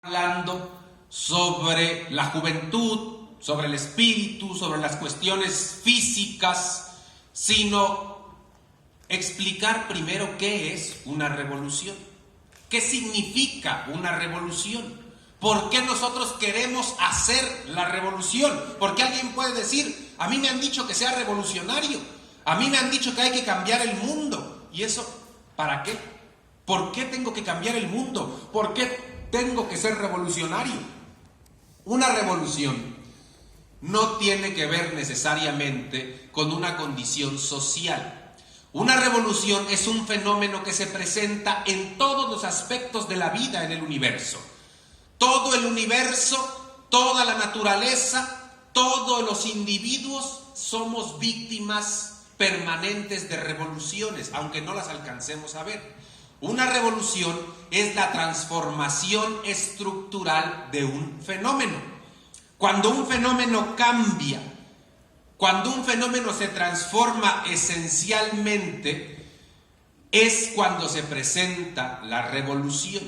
hablando sobre la juventud, sobre el espíritu, sobre las cuestiones físicas, sino explicar primero qué es una revolución, qué significa una revolución, por qué nosotros queremos hacer la revolución, porque alguien puede decir, a mí me han dicho que sea revolucionario, a mí me han dicho que hay que cambiar el mundo, ¿y eso para qué? ¿Por qué tengo que cambiar el mundo? ¿Por qué tengo que ser revolucionario? Una revolución no tiene que ver necesariamente con una condición social. Una revolución es un fenómeno que se presenta en todos los aspectos de la vida en el universo. Todo el universo, toda la naturaleza, todos los individuos somos víctimas permanentes de revoluciones, aunque no las alcancemos a ver. Una revolución es la transformación estructural de un fenómeno. Cuando un fenómeno cambia, cuando un fenómeno se transforma esencialmente, es cuando se presenta la revolución.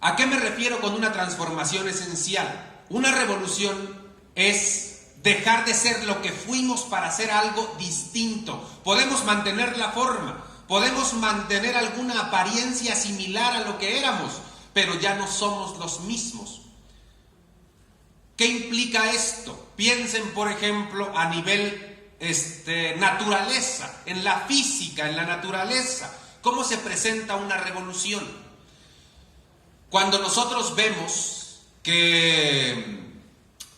¿A qué me refiero con una transformación esencial? Una revolución es dejar de ser lo que fuimos para hacer algo distinto. Podemos mantener la forma, podemos mantener alguna apariencia similar a lo que éramos, pero ya no somos los mismos. ¿Qué implica esto? Piensen, por ejemplo, a nivel naturaleza, en la física, en la naturaleza. ¿Cómo se presenta una revolución? Cuando nosotros vemos que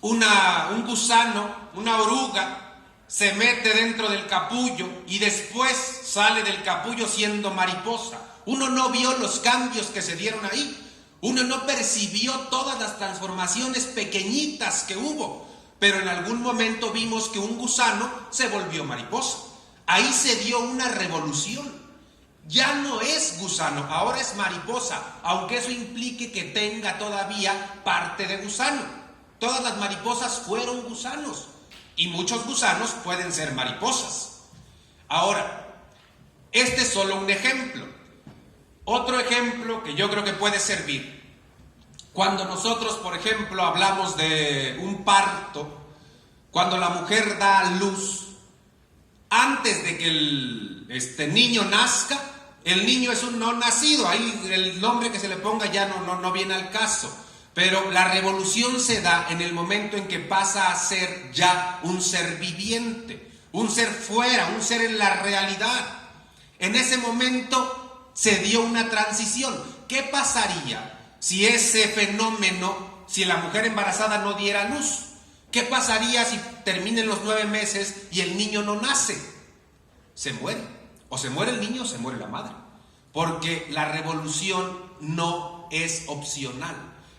un gusano, una oruga, se mete dentro del capullo y después sale del capullo siendo mariposa. Uno no vio los cambios que se dieron ahí. Uno no percibió todas las transformaciones pequeñitas que hubo. Pero en algún momento vimos que un gusano se volvió mariposa. Ahí se dio una revolución. Ya no es gusano, ahora es mariposa, aunque eso implique que tenga todavía parte de gusano. Todas las mariposas fueron gusanos. Y muchos gusanos pueden ser mariposas. Ahora, este es solo un ejemplo. Otro ejemplo que yo creo que puede servir. Cuando nosotros, por ejemplo, hablamos de un parto, cuando la mujer da a luz, antes de que el niño nazca, el niño es un no nacido. Ahí el nombre que se le ponga ya no viene al caso. Pero la revolución se da en el momento en que pasa a ser ya un ser viviente, un ser fuera, un ser en la realidad. En ese momento se dio una transición. ¿Qué pasaría si ese fenómeno, si la mujer embarazada no diera luz? ¿Qué pasaría si terminen los 9 meses y el niño no nace? Se muere. O se muere el niño o se muere la madre. Porque la revolución no es opcional.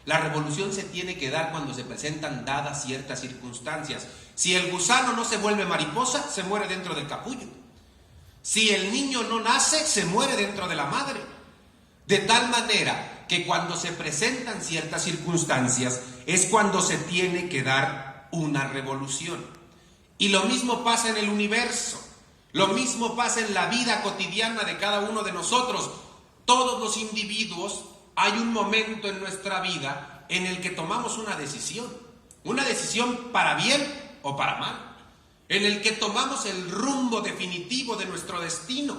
La revolución se tiene que dar cuando se presentan dadas ciertas circunstancias. Si el gusano no se vuelve mariposa, se muere dentro del capullo. Si el niño no nace, se muere dentro de la madre. De tal manera que cuando se presentan ciertas circunstancias, es cuando se tiene que dar una revolución. Y lo mismo pasa en el universo. Lo mismo pasa en la vida cotidiana de cada uno de nosotros. Todos los individuos, hay un momento en nuestra vida en el que tomamos una decisión para bien o para mal, en el que tomamos el rumbo definitivo de nuestro destino.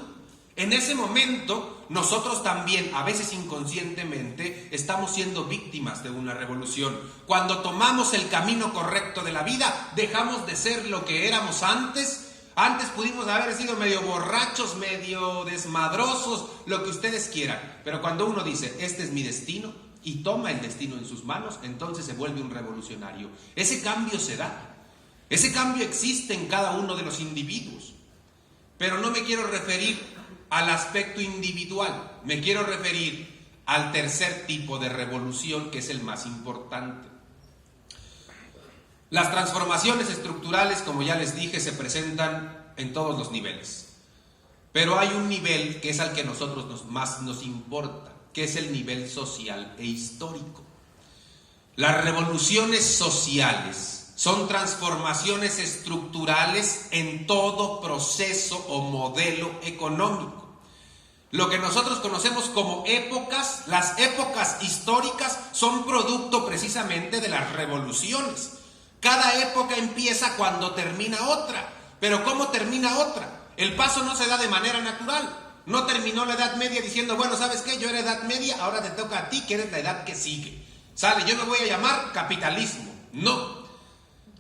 En ese momento, nosotros también, a veces inconscientemente, estamos siendo víctimas de una revolución. Cuando tomamos el camino correcto de la vida, dejamos de ser lo que éramos antes. Antes pudimos haber sido medio borrachos, medio desmadrosos, lo que ustedes quieran. Pero cuando uno dice, este es mi destino, y toma el destino en sus manos, entonces se vuelve un revolucionario. Ese cambio se da. Ese cambio existe en cada uno de los individuos. Pero no me quiero referir al aspecto individual. Me quiero referir al tercer tipo de revolución, que es el más importante. Las transformaciones estructurales, como ya les dije, se presentan en todos los niveles. Pero hay un nivel que es al que nosotros más nos importa, que es el nivel social e histórico. Las revoluciones sociales son transformaciones estructurales en todo proceso o modelo económico. Lo que nosotros conocemos como épocas, las épocas históricas, son producto precisamente de las revoluciones. Cada época empieza cuando termina otra. Pero ¿cómo termina otra? El paso no se da de manera natural. No terminó la Edad Media diciendo, bueno, ¿sabes qué? Yo era Edad Media, ahora te toca a ti, que eres la edad que sigue. Sale, yo me voy a llamar capitalismo. No.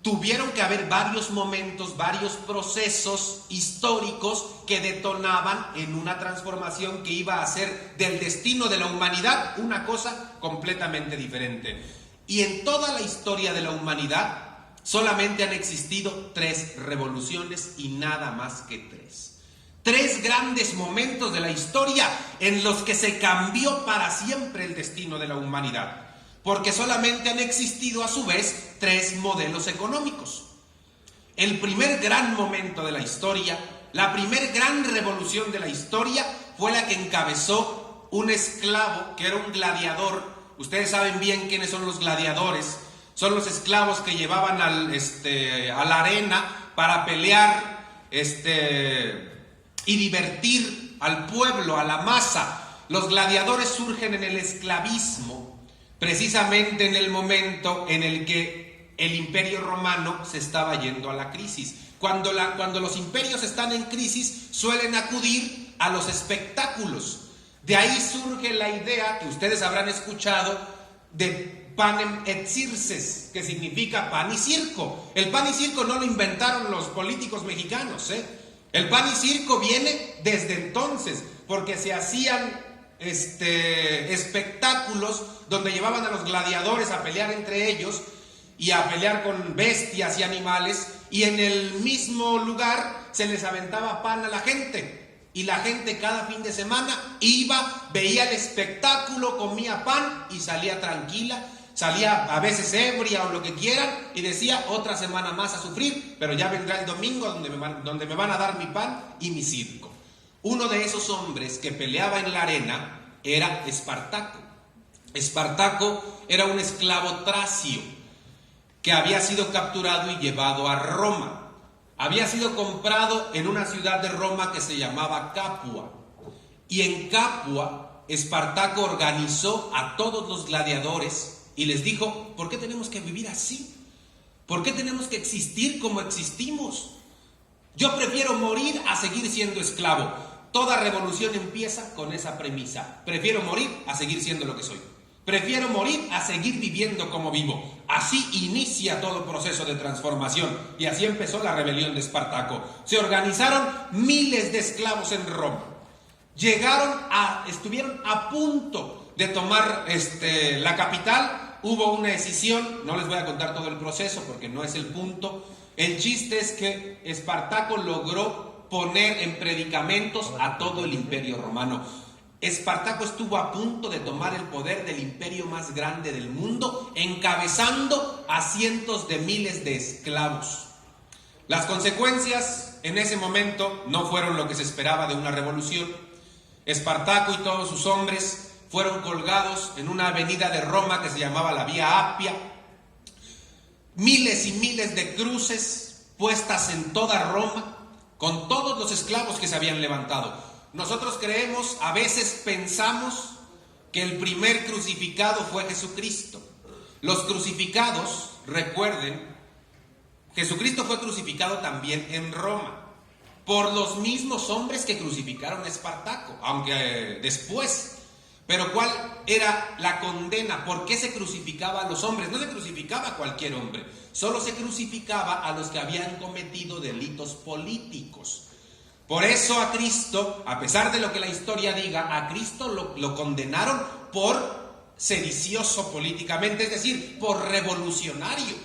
Tuvieron que haber varios momentos, varios procesos históricos que detonaban en una transformación que iba a hacer del destino de la humanidad una cosa completamente diferente. Y en toda la historia de la humanidad solamente han existido 3 revoluciones y nada más que 3. 3 grandes momentos de la historia en los que se cambió para siempre el destino de la humanidad. Porque solamente han existido a su vez 3 modelos económicos. El primer gran momento de la historia, la primer gran revolución de la historia, fue la que encabezó un esclavo que era un gladiador. Ustedes saben bien quiénes son los gladiadores. Son los esclavos que llevaban a la arena para pelear y divertir al pueblo, a la masa. Los gladiadores surgen en el esclavismo, precisamente en el momento en el que el Imperio Romano se estaba yendo a la crisis. Cuando los imperios están en crisis, suelen acudir a los espectáculos. De ahí surge la idea que ustedes habrán escuchado de panem et circes, que significa pan y circo. El pan y circo no lo inventaron los políticos mexicanos, El pan y circo viene desde entonces, porque se hacían espectáculos donde llevaban a los gladiadores a pelear entre ellos y a pelear con bestias y animales, y en el mismo lugar se les aventaba pan a la gente. Y la gente cada fin de semana iba, veía el espectáculo, comía pan y salía tranquila. Salía a veces ebria o lo que quieran y decía, otra semana más a sufrir, pero ya vendrá el domingo donde me van a dar mi pan y mi circo. Uno de esos hombres que peleaba en la arena era Espartaco. Espartaco era un esclavo tracio que había sido capturado y llevado a Roma. Había sido comprado en una ciudad de Roma que se llamaba Capua. Y en Capua, Espartaco organizó a todos los gladiadores y les dijo, ¿por qué tenemos que vivir así? ¿Por qué tenemos que existir como existimos? Yo prefiero morir a seguir siendo esclavo. Toda revolución empieza con esa premisa. Prefiero morir a seguir siendo lo que soy. Prefiero morir a seguir viviendo como vivo. Así inicia todo proceso de transformación. Y así empezó la rebelión de Espartaco. Se organizaron miles de esclavos en Roma. Estuvieron a punto de tomar la capital. Hubo una decisión, no les voy a contar todo el proceso porque no es el punto. El chiste es que Espartaco logró poner en predicamentos a todo el imperio romano. Espartaco estuvo a punto de tomar el poder del imperio más grande del mundo, encabezando a cientos de miles de esclavos. Las consecuencias en ese momento no fueron lo que se esperaba de una revolución. Espartaco y todos sus hombres fueron colgados en una avenida de Roma que se llamaba la Vía Apia. Miles y miles de cruces puestas en toda Roma, con todos los esclavos que se habían levantado. Nosotros creemos, a veces pensamos, que el primer crucificado fue Jesucristo. Los crucificados, recuerden, Jesucristo fue crucificado también en Roma, por los mismos hombres que crucificaron a Espartaco, aunque después. Pero ¿cuál era la condena? ¿Por qué se crucificaba a los hombres? No se crucificaba a cualquier hombre, solo se crucificaba a los que habían cometido delitos políticos. Por eso a Cristo, a pesar de lo que la historia diga, a Cristo lo condenaron por sedicioso políticamente, es decir, por revolucionario.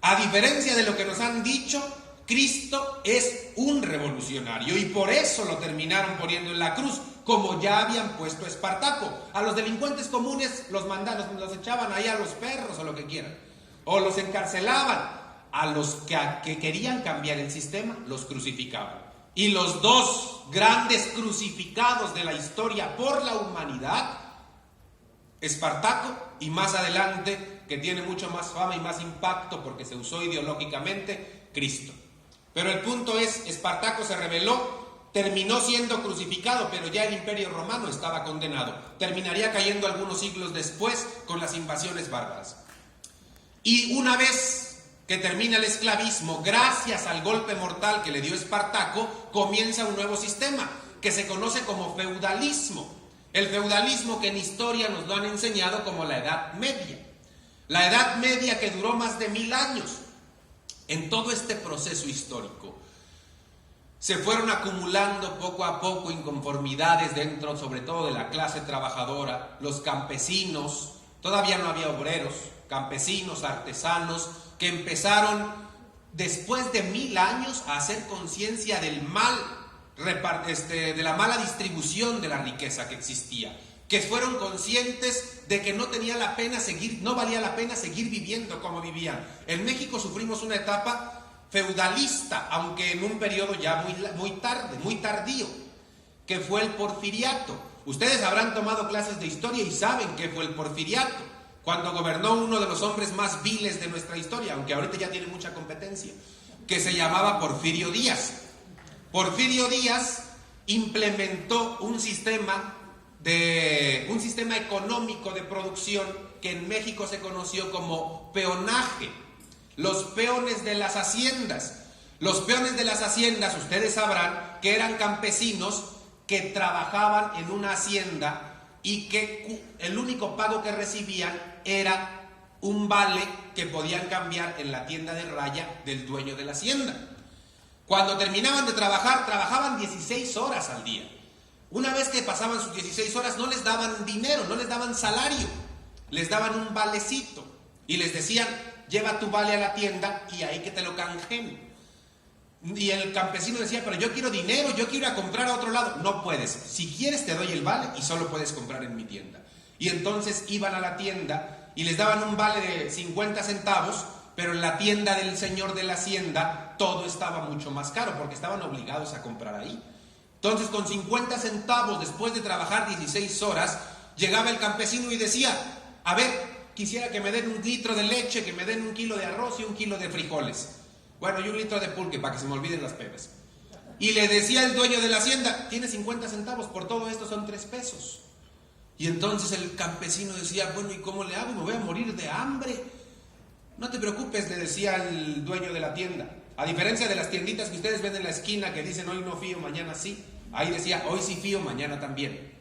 A diferencia de lo que nos han dicho, Cristo es un revolucionario y por eso lo terminaron poniendo en la cruz, como ya habían puesto a Espartaco. A los delincuentes comunes los echaban ahí a los perros o lo que quieran, o los encarcelaban. A los que querían cambiar el sistema, los crucificaban. Y los dos grandes crucificados de la historia por la humanidad, Espartaco y más adelante, que tiene mucho más fama y más impacto porque se usó ideológicamente, Cristo. Pero el punto es, Espartaco se rebeló terminó siendo crucificado, pero ya el Imperio Romano estaba condenado. Terminaría cayendo algunos siglos después con las invasiones bárbaras. Y una vez que termina el esclavismo, gracias al golpe mortal que le dio Espartaco, comienza un nuevo sistema que se conoce como feudalismo. El feudalismo que en historia nos lo han enseñado como la Edad Media. La Edad Media que duró más de 1000 años. En todo este proceso histórico se fueron acumulando poco a poco inconformidades dentro, sobre todo de la clase trabajadora, los campesinos, todavía no había obreros, campesinos, artesanos, que empezaron después de 1000 años a hacer conciencia del mal, de la mala distribución de la riqueza que existía, que fueron conscientes de que no valía la pena seguir viviendo como vivían. En México sufrimos una etapa feudalista, aunque en un periodo ya muy tardío, que fue el porfiriato. Ustedes habrán tomado clases de historia y saben qué fue el porfiriato, cuando gobernó uno de los hombres más viles de nuestra historia, aunque ahorita ya tiene mucha competencia, que se llamaba Porfirio Díaz. Porfirio Díaz implementó un sistema económico de producción que en México se conoció como peonaje. Los peones de las haciendas. Los peones de las haciendas, ustedes sabrán que eran campesinos que trabajaban en una hacienda y que el único pago que recibían era un vale que podían cambiar en la tienda de raya del dueño de la hacienda. Cuando terminaban de trabajar, trabajaban 16 horas al día. Una vez que pasaban sus 16 horas, no les daban dinero, no les daban salario, les daban un valecito y les decían: lleva tu vale a la tienda y ahí que te lo canjeen. Y el campesino decía: pero yo quiero dinero, yo quiero ir a comprar a otro lado. No puedes, si quieres te doy el vale y solo puedes comprar en mi tienda. Y entonces iban a la tienda y les daban un vale de 50 centavos, pero en la tienda del señor de la hacienda todo estaba mucho más caro porque estaban obligados a comprar ahí. Entonces, con 50 centavos, después de trabajar 16 horas, llegaba el campesino y decía: a ver, quisiera que me den 1 litro de leche, que me den 1 kilo de arroz y 1 kilo de frijoles. Bueno, y 1 litro de pulque para que se me olviden las pedas. Y le decía el dueño de la hacienda: tiene 50 centavos, por todo esto son 3 pesos. Y entonces el campesino decía: bueno, ¿y cómo le hago? Me voy a morir de hambre. No te preocupes, le decía el dueño de la tienda. A diferencia de las tienditas que ustedes ven en la esquina que dicen: hoy no fío, mañana sí. Ahí decía: hoy sí fío, mañana también.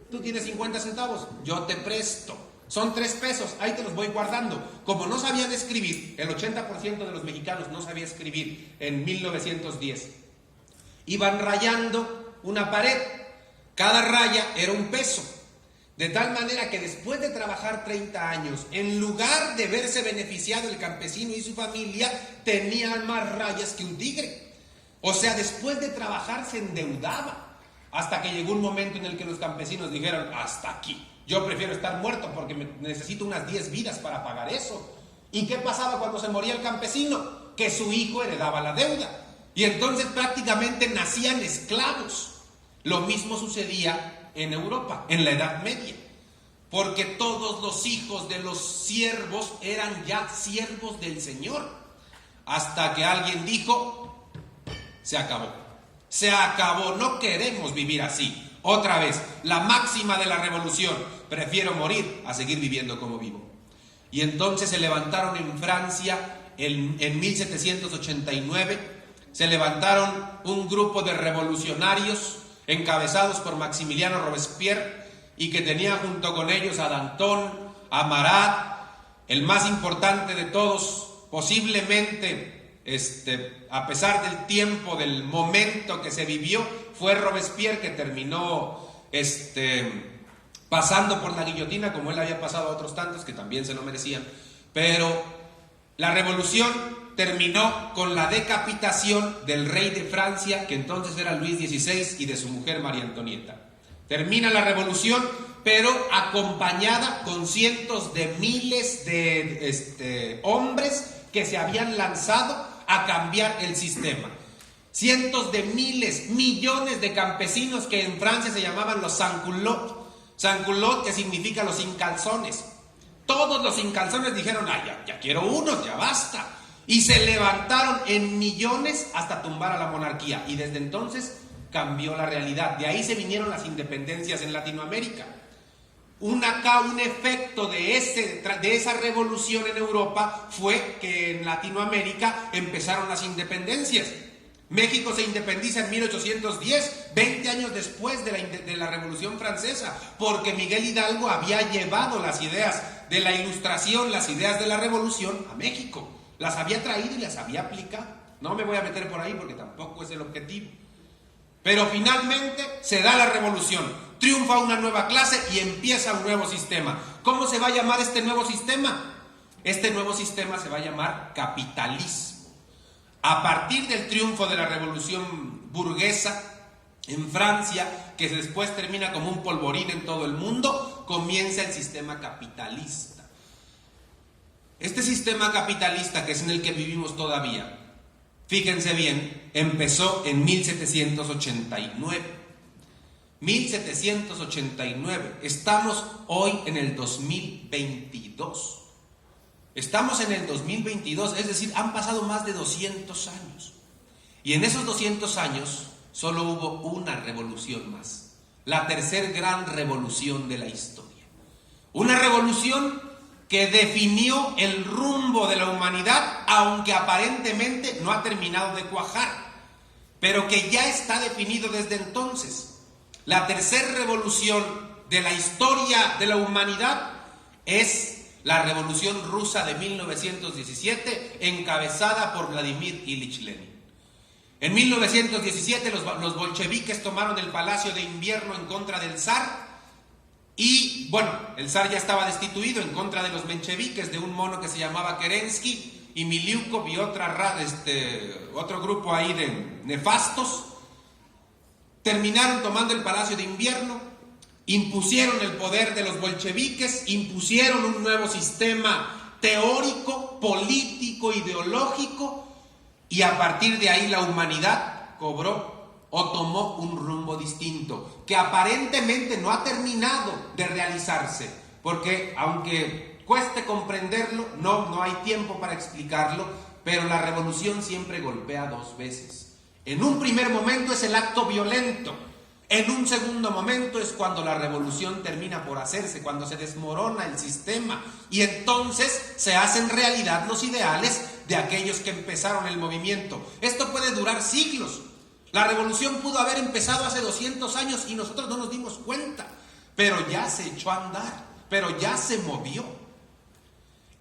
Tú tienes 50 centavos, yo te presto. Son 3 pesos, ahí te los voy guardando. Como no sabían escribir, el 80% de los mexicanos no sabía escribir en 1910. Iban rayando una pared. Cada raya era 1 peso. De tal manera que después de trabajar 30 años, en lugar de verse beneficiado el campesino y su familia, tenían más rayas que un tigre. O sea, después de trabajar se endeudaba. Hasta que llegó un momento en el que los campesinos dijeron: hasta aquí. Yo prefiero estar muerto porque necesito unas 10 vidas para pagar eso. ¿Y qué pasaba cuando se moría el campesino? Que su hijo heredaba la deuda. Y entonces prácticamente nacían esclavos. Lo mismo sucedía en Europa, en la Edad Media. Porque todos los hijos de los siervos eran ya siervos del Señor. Hasta que alguien dijo: se acabó. Se acabó, no queremos vivir así. Otra vez, la máxima de la revolución: prefiero morir a seguir viviendo como vivo. Y entonces se levantaron en Francia en 1789, se levantaron un grupo de revolucionarios encabezados por Maximiliano Robespierre y que tenía junto con ellos a Danton, a Marat, el más importante de todos, posiblemente, a pesar del tiempo, del momento que se vivió, fue Robespierre, que terminó pasando por la guillotina, como él había pasado a otros tantos que también se lo merecían. Pero la revolución terminó con la decapitación del rey de Francia, que entonces era Luis XVI, y de su mujer María Antonieta. Termina la revolución, pero acompañada con cientos de miles de hombres que se habían lanzado a cambiar el sistema. Cientos de miles, millones de campesinos que en Francia se llamaban los sans-culottes. Sans-culottes, que significa los sin calzones. Todos los sin calzones dijeron: ay, ya quiero unos, ya basta. Y se levantaron en millones hasta tumbar a la monarquía. Y desde entonces cambió la realidad. De ahí se vinieron las independencias en Latinoamérica. Un efecto de esa revolución en Europa fue que en Latinoamérica empezaron las independencias. México se independiza en 1810, 20 años después de la Revolución Francesa, porque Miguel Hidalgo había llevado las ideas de la Ilustración, las ideas de la Revolución a México. Las había traído y las había aplicado. No me voy a meter por ahí porque tampoco es el objetivo. Pero finalmente se da la revolución, triunfa una nueva clase y empieza un nuevo sistema. ¿Cómo se va a llamar este nuevo sistema? Este nuevo sistema se va a llamar capitalismo. A partir del triunfo de la revolución burguesa en Francia, que después termina como un polvorín en todo el mundo, comienza el sistema capitalista. Este sistema capitalista, que es en el que vivimos todavía, fíjense bien, empezó en 1789. 1789. Estamos hoy en el 2022. Estamos en el 2022, es decir, han pasado más de 200 años. Y en esos 200 años solo hubo una revolución más. La tercer gran revolución de la historia. Una revolución que definió el rumbo de la humanidad, aunque aparentemente no ha terminado de cuajar, pero que ya está definido desde entonces. La tercera revolución de la historia de la humanidad es la Revolución Rusa de 1917, encabezada por Vladimir Ilich Lenin. En 1917 los bolcheviques tomaron el Palacio de Invierno en contra del zar. Y bueno, el zar ya estaba destituido en contra de los mencheviques, de un mono que se llamaba Kerensky y Miliukov y otro grupo ahí de nefastos. Terminaron tomando el Palacio de Invierno, impusieron el poder de los bolcheviques, impusieron un nuevo sistema teórico, político, ideológico, y a partir de ahí la humanidad cobró o tomó un rumbo distinto, que aparentemente no ha terminado de realizarse, porque aunque cueste comprenderlo, no hay tiempo para explicarlo, pero la revolución siempre golpea dos veces. En un primer momento es el acto violento, en un segundo momento es cuando la revolución termina por hacerse, cuando se desmorona el sistema, y entonces se hacen realidad los ideales de aquellos que empezaron el movimiento. Esto puede durar siglos. La revolución pudo haber empezado hace 200 años y nosotros no nos dimos cuenta, pero ya se echó a andar, pero ya se movió.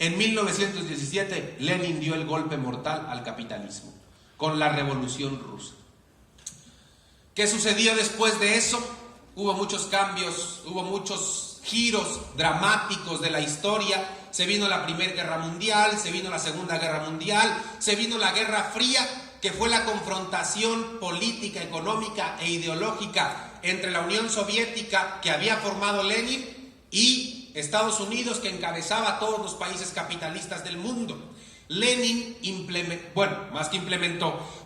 En 1917, Lenin dio el golpe mortal al capitalismo con la Revolución Rusa. ¿Qué sucedió después de eso? Hubo muchos cambios, hubo muchos giros dramáticos de la historia. Se vino la Primera Guerra Mundial, se vino la Segunda Guerra Mundial, se vino la Guerra Fría, que fue la confrontación política, económica e ideológica entre la Unión Soviética, que había formado Lenin, y Estados Unidos, que encabezaba a todos los países capitalistas del mundo. Lenin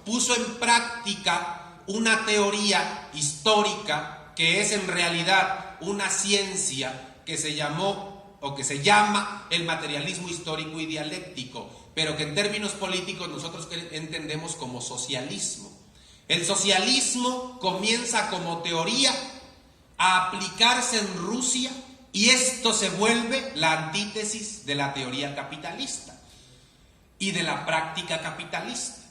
puso en práctica una teoría histórica que es en realidad una ciencia que se llamó o que se llama el materialismo histórico y dialéctico, pero que en términos políticos nosotros entendemos como socialismo. El socialismo comienza como teoría a aplicarse en Rusia y esto se vuelve la antítesis de la teoría capitalista y de la práctica capitalista.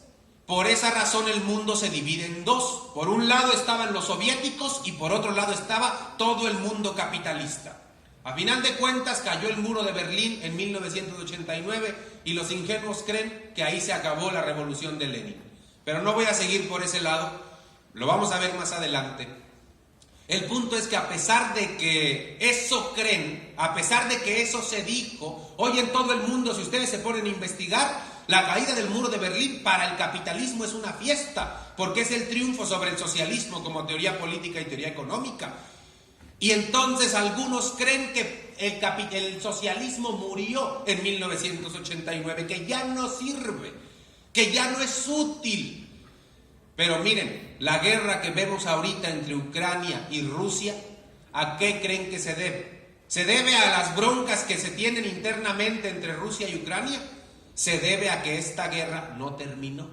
Por esa razón el mundo se divide en dos. Por un lado estaban los soviéticos y por otro lado estaba todo el mundo capitalista. A final de cuentas cayó el muro de Berlín en 1989 y los ingenuos creen que ahí se acabó la revolución de Lenin. Pero no voy a seguir por ese lado, lo vamos a ver más adelante. El punto es que a pesar de que eso creen, a pesar de que eso se dijo, hoy en todo el mundo, si ustedes se ponen a investigar, la caída del muro de Berlín para el capitalismo es una fiesta, porque es el triunfo sobre el socialismo como teoría política y teoría económica. Y entonces algunos creen que el socialismo murió en 1989, que ya no sirve, que ya no es útil. Pero miren, la guerra que vemos ahorita entre Ucrania y Rusia, ¿a qué creen que se debe? ¿Se debe a las broncas que se tienen internamente entre Rusia y Ucrania? Se debe a que esta guerra no terminó,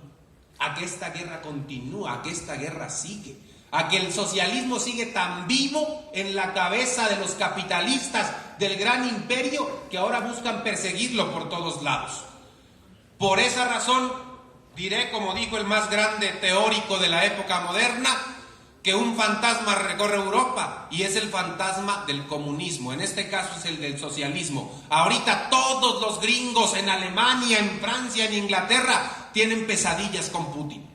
a que esta guerra continúa, a que esta guerra sigue, a que el socialismo sigue tan vivo en la cabeza de los capitalistas del gran imperio que ahora buscan perseguirlo por todos lados. Por esa razón, diré, como dijo el más grande teórico de la época moderna, que un fantasma recorre Europa y es el fantasma del comunismo. En este caso es el del socialismo. Ahorita todos los gringos en Alemania, en Francia, en Inglaterra tienen pesadillas con Putin,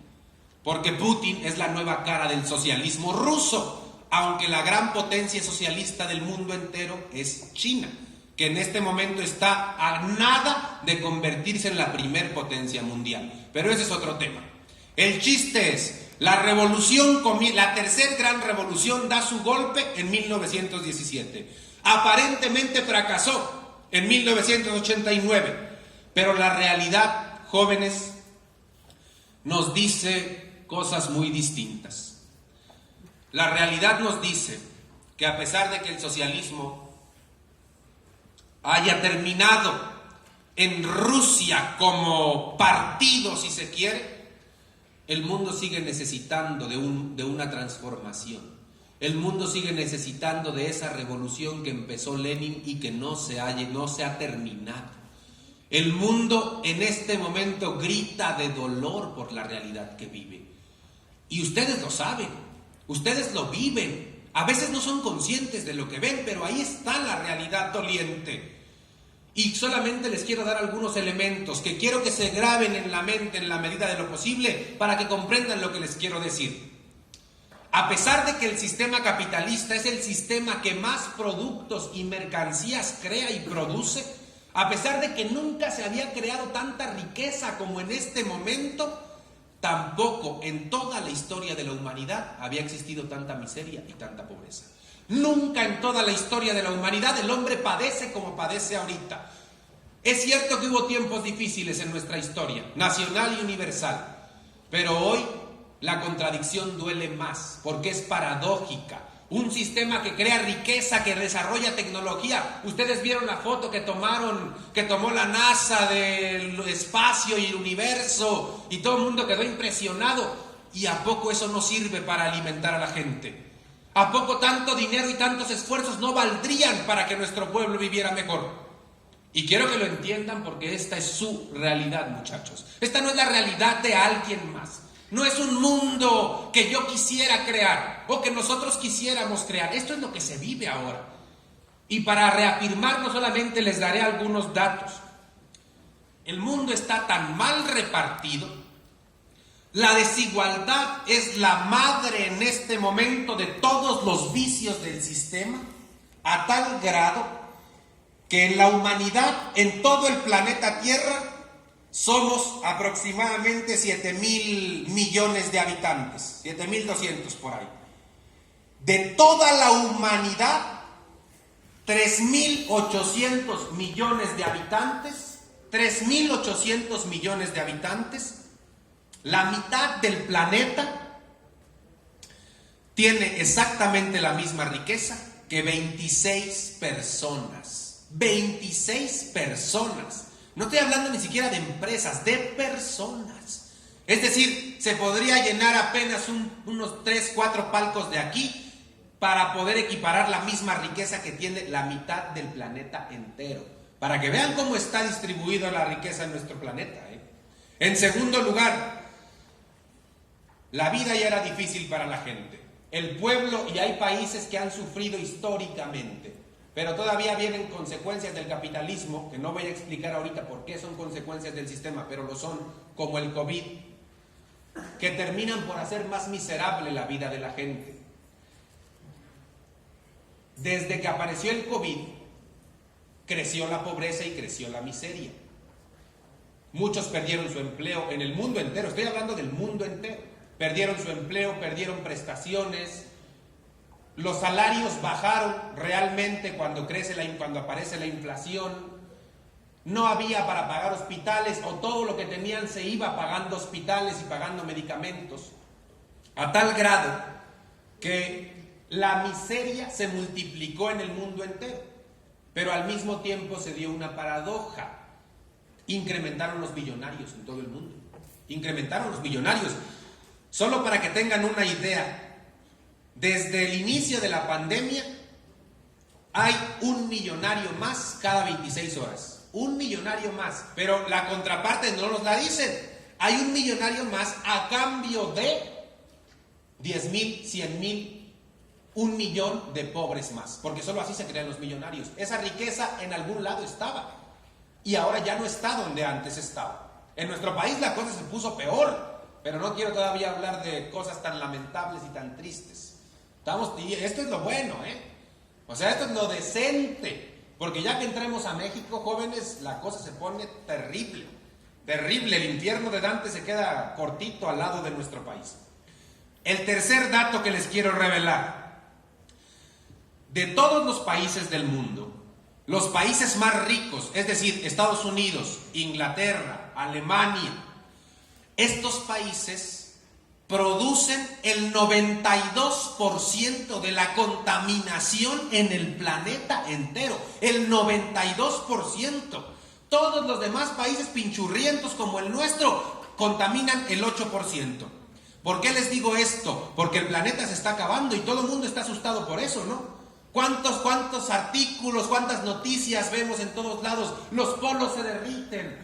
porque Putin es la nueva cara del socialismo ruso, aunque la gran potencia socialista del mundo entero es China, que en este momento está a nada de convertirse en la primer potencia mundial. Pero ese es otro tema. El chiste es, la tercer gran revolución da su golpe en 1917. Aparentemente fracasó en 1989, pero la realidad, jóvenes, nos dice cosas muy distintas. La realidad nos dice que a pesar de que el socialismo haya terminado en Rusia como partido, si se quiere, el mundo sigue necesitando de una transformación. El mundo sigue necesitando de esa revolución que empezó Lenin y que no se ha terminado. El mundo en este momento grita de dolor por la realidad que vive. Y ustedes lo saben, ustedes lo viven. A veces no son conscientes de lo que ven, pero ahí está la realidad doliente. Y solamente les quiero dar algunos elementos que quiero que se graben en la mente en la medida de lo posible para que comprendan lo que les quiero decir. A pesar de que el sistema capitalista es el sistema que más productos y mercancías crea y produce, a pesar de que nunca se había creado tanta riqueza como en este momento, tampoco en toda la historia de la humanidad había existido tanta miseria y tanta pobreza. Nunca en toda la historia de la humanidad el hombre padece como padece ahorita. Es cierto que hubo tiempos difíciles en nuestra historia, nacional y universal, pero hoy la contradicción duele más, porque es paradójica. Un sistema que crea riqueza, que desarrolla tecnología. Ustedes vieron la foto que tomó la NASA del espacio y el universo, y todo el mundo quedó impresionado. ¿Y a poco eso no sirve para alimentar a la gente? ¿A poco tanto dinero y tantos esfuerzos no valdrían para que nuestro pueblo viviera mejor? Y quiero que lo entiendan porque esta es su realidad, muchachos. Esta no es la realidad de alguien más. No es un mundo que yo quisiera crear o que nosotros quisiéramos crear. Esto es lo que se vive ahora. Y para reafirmarlo solamente les daré algunos datos. El mundo está tan mal repartido. La desigualdad es la madre en este momento de todos los vicios del sistema, a tal grado que en la humanidad, en todo el planeta Tierra, somos aproximadamente 7,000 millones de habitantes, 7,200 por ahí. De toda la humanidad, 3,800 millones de habitantes, 3,800 millones de habitantes, la mitad del planeta tiene exactamente la misma riqueza que 26 personas. 26 personas. No estoy hablando ni siquiera de empresas, de personas. Es decir, se podría llenar apenas unos 3, 4 palcos de aquí para poder equiparar la misma riqueza que tiene la mitad del planeta entero. Para que vean cómo está distribuida la riqueza en nuestro planeta. En segundo lugar, la vida ya era difícil para la gente. El pueblo, y hay países que han sufrido históricamente, pero todavía vienen consecuencias del capitalismo, que no voy a explicar ahorita por qué son consecuencias del sistema, pero lo son, como el COVID, que terminan por hacer más miserable la vida de la gente. Desde que apareció el COVID, creció la pobreza y creció la miseria. Muchos perdieron su empleo en el mundo entero, estoy hablando del mundo entero. Perdieron su empleo, perdieron prestaciones, los salarios bajaron realmente cuando aparece la inflación, no había para pagar hospitales o todo lo que tenían se iba pagando hospitales y pagando medicamentos, a tal grado que la miseria se multiplicó en el mundo entero, pero al mismo tiempo se dio una paradoja, incrementaron los millonarios en todo el mundo, incrementaron los millonarios. Solo para que tengan una idea, Desde el inicio de la pandemia hay un millonario más cada 26 horas. Un millonario más. Pero la contraparte no nos la dicen. Hay un millonario más a cambio de 10,000, 100,000, 1,000,000 de pobres más. Porque solo así se crean los millonarios. Esa riqueza en algún lado estaba. Y ahora ya no está donde antes estaba. En nuestro país la cosa se puso peor. Pero no quiero todavía hablar de cosas tan lamentables y tan tristes. Y esto es lo bueno, O sea, esto es lo decente. Porque ya que entremos a México, jóvenes, la cosa se pone terrible. Terrible. El infierno de Dante se queda cortito al lado de nuestro país. El tercer dato que les quiero revelar. De todos los países del mundo, los países más ricos, es decir, Estados Unidos, Inglaterra, Alemania, estos países producen el 92% de la contaminación en el planeta entero. El 92%. Todos los demás países pinchurrientos como el nuestro contaminan el 8%. ¿Por qué les digo esto? Porque el planeta se está acabando y todo el mundo está asustado por eso, ¿no? ¿Cuántos artículos, cuántas noticias vemos en todos lados? Los polos se derriten,